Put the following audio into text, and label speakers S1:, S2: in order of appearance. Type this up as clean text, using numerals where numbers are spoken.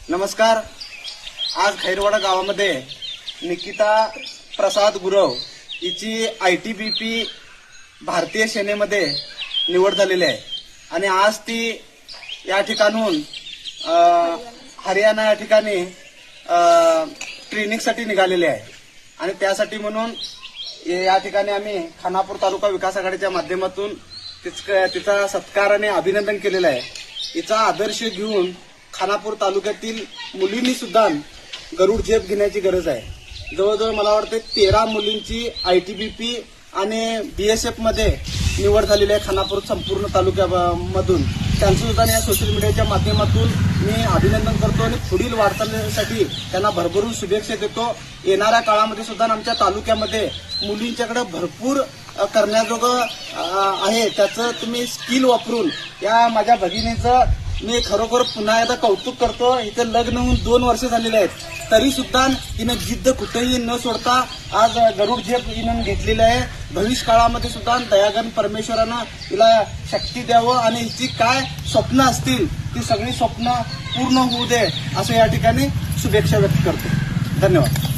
S1: नमस्कार. आज खैरवाडा गावामध्ये निकिता प्रसाद गुरव हिची ITBP भारतीय सेनेमध्ये निवड झालेली आहे आणि आज ती या ठिकाणून हरियाणा या ठिकाणी ट्रेनिंगसाठी निघालेली आहे आणि त्यासाठी म्हणून या ठिकाणी आम्ही खानापूर तालुका विकास आघाडीच्या माध्यमातून तिचा सत्कार आणि अभिनंदन केलेलं आहे. हिचा आदर्श घेऊन खानापूर तालुक्यातील मुलींनी सुद्धा गरुड झेप घेण्याची गरज आहे. जवळजवळ मला वाटतं 13 मुलींची ITBP आणि BSF मध्ये निवड झालेली आहे खानापूर संपूर्ण तालुक्यामधून. त्यांचं सुद्धा या सोशल मीडियाच्या माध्यमातून मी अभिनंदन करतो आणि पुढील वाटचालीसाठी त्यांना भरभरून शुभेच्छा देतो. येणाऱ्या काळामध्ये सुद्धा आमच्या तालुक्यामध्ये मुलींच्याकडे भरपूर करण्याजोगं आहे. त्याचं तुम्ही स्किल वापरून या माझ्या भगिनीचं मी खरोखर पुन्हा एकदा कौतुक करतो. इथं लग्न होऊन 2 वर्ष झालेले आहेत तरी सुद्धा हिनं जिद्द कुठेही न सोडता आज गरुड झेप हिनं घेतलेली आहे. भविष्य काळामध्ये सुद्धा दयागण परमेश्वरानं हिला शक्ती द्यावं आणि हिची काय स्वप्न असतील ती सगळी स्वप्न पूर्ण होऊ दे असं या ठिकाणी शुभेच्छा व्यक्त करतो. धन्यवाद.